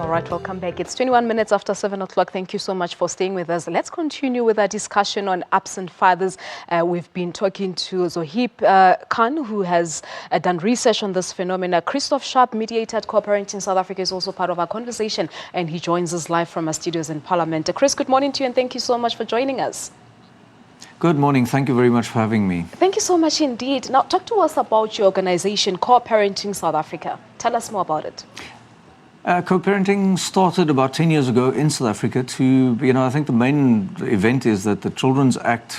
All right, welcome back. It's 21 minutes after 7 o'clock. Thank you so much for staying with us. Let's continue with our discussion on absent fathers. We've been talking to Zoheb Khan, who has done research on this phenomena. Christof Sharp, mediator at Co-parenting South Africa, is also part of our conversation, and he joins us live from our studios in Parliament. Chris, good morning to you, and thank you so much for joining us. Good morning. Thank you very much for having me. Thank you so much indeed. Now, talk to us about your organization, Co-parenting South Africa. Tell us more about it. Co-parenting started about 10 years ago in South Africa I think the main event is that the Children's Act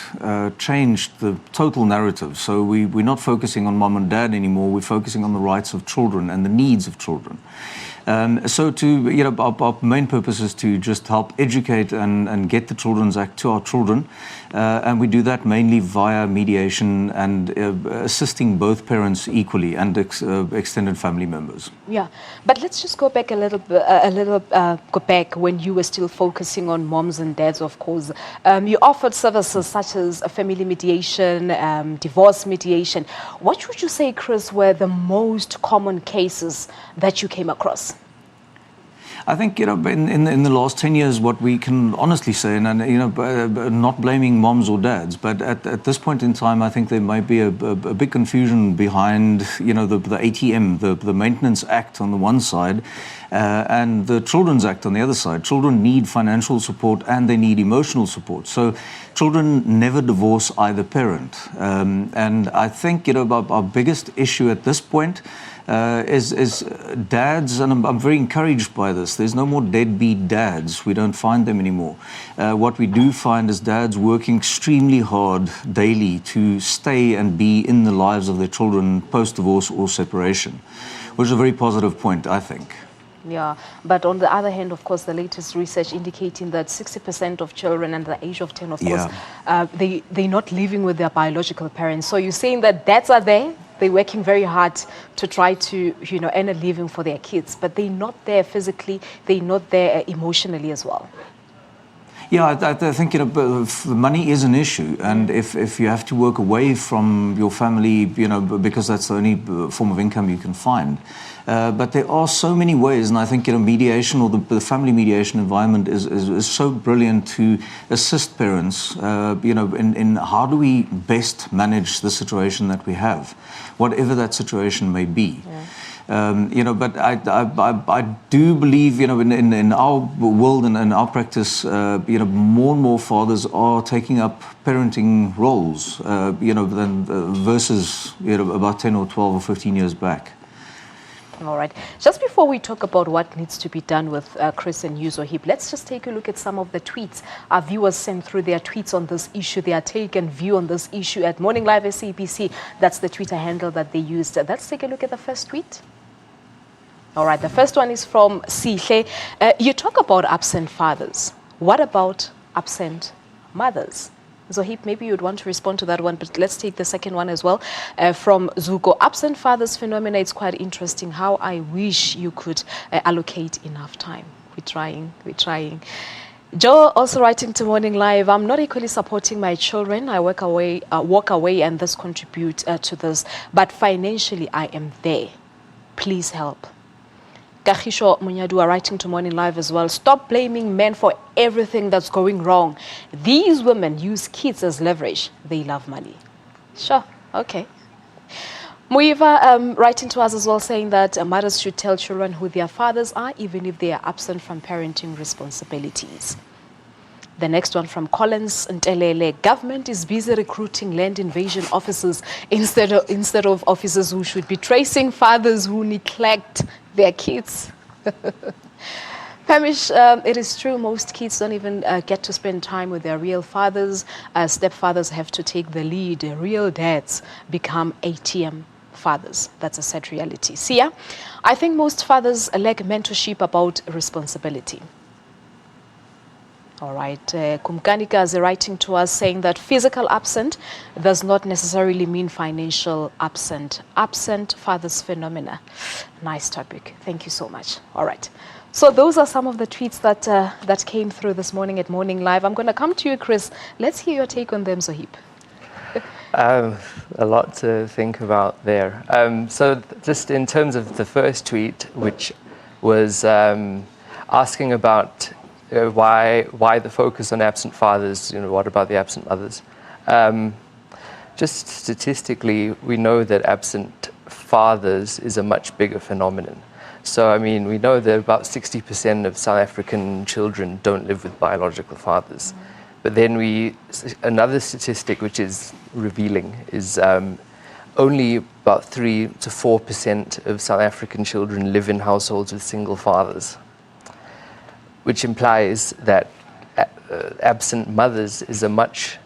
changed the total narrative. So we're not focusing on mom and dad anymore, we're focusing on the rights of children and the needs of children. Our main purpose is to just help educate and get the Children's Act to our children. And we do that mainly via mediation and assisting both parents equally and extended family members. Yeah, but let's just go back go back when you were still focusing on moms and dads, of course. You offered services such as family mediation, divorce mediation. What would you say, Chris, were the most common cases that you came across? I think, in the last 10 years, what we can honestly say, and not blaming moms or dads, but at this point in time, I think there might be a big confusion behind, the ATM, the Maintenance Act on the one side, and the Children's Act on the other side. Children need financial support and they need emotional support. So children never divorce either parent. And I think, our biggest issue at this point is dads, and I'm very encouraged by this. There's no more deadbeat dads. We don't find them anymore. What we do find is dads working extremely hard daily to stay and be in the lives of their children post-divorce or separation, which is a very positive point, I think. Yeah, but on the other hand, of course, the latest research indicating that 60% of children under the age of 10, of course, they're not living with their biological parents. So you're saying that dads are there, they're working very hard to try to, earn a living for their kids, but they're not there physically, they're not there emotionally as well. Yeah, I think money is an issue, and if you have to work away from your family, because that's the only form of income you can find. But there are so many ways, and I think mediation or the family mediation environment is so brilliant to assist parents, in how do we best manage the situation that we have, whatever that situation may be. Yeah. But I do believe, in our world and in our practice, more and more fathers are taking up parenting roles, versus, about 10 or 12 or 15 years back. All right. Just before we talk about what needs to be done with Chris and you, Zoheb, let's just take a look at some of the tweets our viewers sent through their tweets on this issue, their take and view on this issue at Morning Live SABC. That's the Twitter handle that they used. Let's take a look at the first tweet. All right, the first one is from Sihle. You talk about absent fathers. What about absent mothers? Zoheb, maybe you'd want to respond to that one, but let's take the second one as well. From Zuko, absent fathers phenomena, it's quite interesting. How I wish you could allocate enough time. We're trying. Joe also writing to Morning Live, I'm not equally supporting my children. I walk away and thus contribute to this. But financially, I am there. Please help. Kahisho Munyadu are writing to Morning Live as well. Stop blaming men for everything that's going wrong. These women use kids as leverage. They love money. Sure, okay. Muiva writing to us as well, saying that mothers should tell children who their fathers are, even if they are absent from parenting responsibilities. The next one from Collins Ntelele. Government is busy recruiting land invasion officers instead of officers who should be tracing fathers who neglect their kids. Pamish, it is true, most kids don't even get to spend time with their real fathers. Stepfathers have to take the lead. Real dads become ATM fathers. That's a sad reality. Sia, I think most fathers lack mentorship about responsibility. All right, Kumkanika is writing to us saying that physical absent does not necessarily mean financial absent. Absent fathers phenomena. Nice topic. Thank you so much. All right. So those are some of the tweets that came through this morning at Morning Live. I'm going to come to you, Chris. Let's hear your take on them, Zoheb. A lot to think about there. So just in terms of the first tweet, which was... asking about why the focus on absent fathers, what about the absent mothers? Just statistically, we know that absent fathers is a much bigger phenomenon. So, I mean, we know that about 60% of South African children don't live with biological fathers. But then another statistic which is revealing is only about 3 to 4% of South African children live in households with single fathers, which implies that absent mothers is a much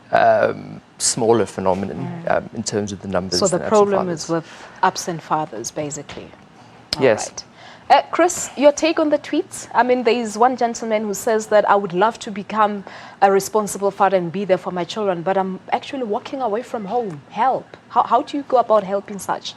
smaller phenomenon in terms of the numbers. So the problem is with absent fathers, basically. Yes. Right. Chris, your take on the tweets? I mean, there is one gentleman who says that I would love to become a responsible father and be there for my children, but I'm actually walking away from home. Help. How do you go about helping such?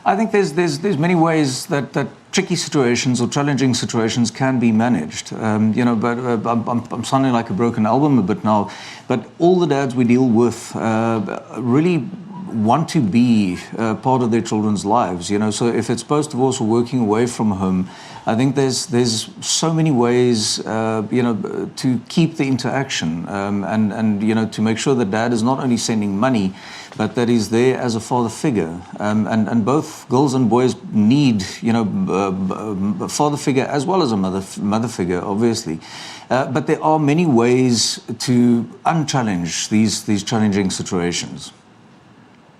I think there's many ways that tricky situations or challenging situations can be managed. But I'm sounding like a broken album a bit now. But all the dads we deal with really want to be part of their children's lives. So if it's post-divorce or working away from home, I think there's so many ways, to keep the interaction and to make sure that dad is not only sending money, but that he's there as a father figure. And both girls and boys need, a father figure as well as a mother figure, obviously. But there are many ways to unchallenge these challenging situations.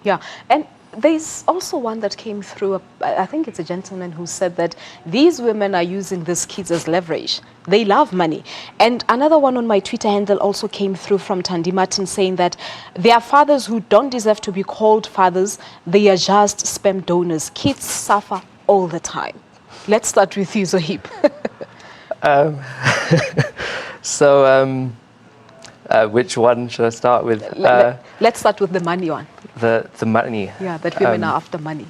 Yeah, and there's also one that came through, I think it's a gentleman who said that these women are using these kids as leverage. They love money. And another one on my Twitter handle also came through from Thandi Martin saying that there are fathers who don't deserve to be called fathers. They are just sperm donors. Kids suffer all the time. Let's start with you, Zoheb. Which one should I start with? Let's start with the money one. The money. Yeah, that women are after money.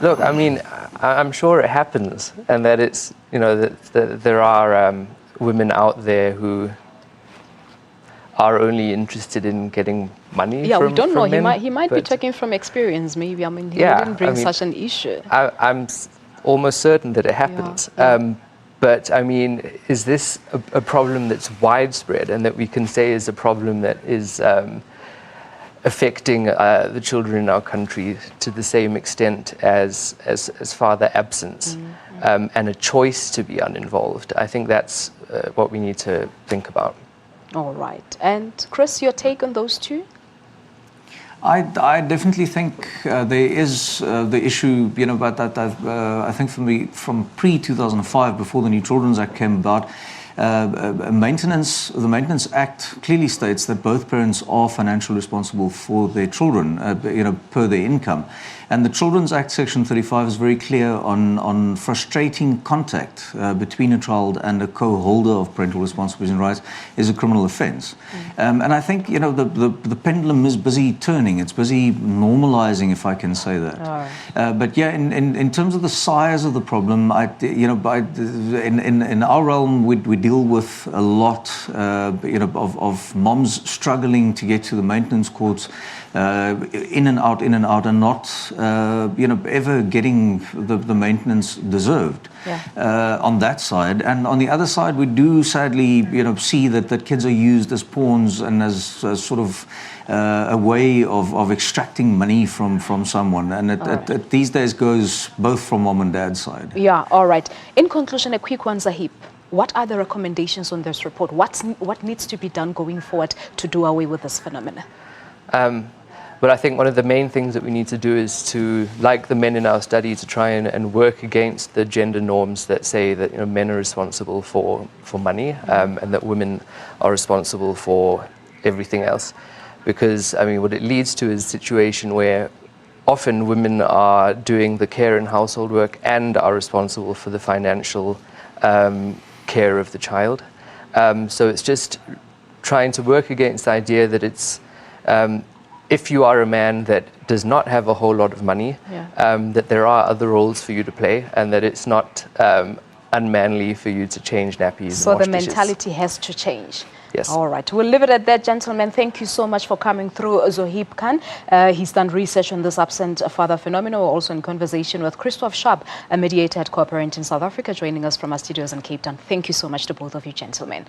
Look, I mean, I'm sure it happens, and that it's, that there are women out there who are only interested in getting money. Yeah, from, we don't know. Men, he might be talking from experience, maybe. I mean, he wouldn't bring such an issue. I'm almost certain that it happens. Yeah. But, I mean, is this a problem that's widespread and that we can say is a problem that is affecting the children in our country to the same extent as father absence and a choice to be uninvolved? I think that's what we need to think about. All right. And, Chris, your take on those two? I definitely think there is the issue, but that I think from pre-2005, before the new Children's Act came about, the Maintenance Act clearly states that both parents are financially responsible for their children, per their income. And the Children's Act, Section 35, is very clear on frustrating contact between a child and a co-holder of parental responsibilities and rights is a criminal offence. And I think, the pendulum is busy turning. It's busy normalising, if I can say that. Right. But yeah, in terms of the size of the problem, in our realm, we deal with a lot, of moms struggling to get to the maintenance courts, in and out, and not, ever getting the maintenance deserved. Yeah. On that side. And on the other side, we do sadly, see that kids are used as pawns and as sort of a way of extracting money from someone. And it these days goes both from mom and dad's side. Yeah, all right. In conclusion, a quick one, Zoheb. What are the recommendations on this report? What needs to be done going forward to do away with this phenomenon? But I think one of the main things that we need to do is to, like the men in our study, to try and work against the gender norms that say that men are responsible for money and that women are responsible for everything else. Because, I mean, what it leads to is a situation where often women are doing the care and household work and are responsible for the financial care of the child. So it's just trying to work against the idea that it's if you are a man that does not have a whole lot of money, that there are other roles for you to play and that it's not unmanly for you to change nappies and wash dishes. So the mentality has to change. Yes. All right. We'll leave it at that, gentlemen. Thank you so much for coming through, Zoheb Khan. He's done research on this absent father phenomenon. We're also in conversation with Christof Sharp, a mediator at Co-Parent in South Africa, joining us from our studios in Cape Town. Thank you so much to both of you, gentlemen.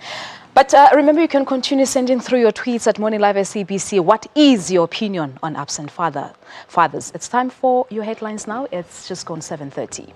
But remember, you can continue sending through your tweets at Morning Live SABC. What is your opinion on absent fathers? It's time for your headlines now. It's just gone 7:30.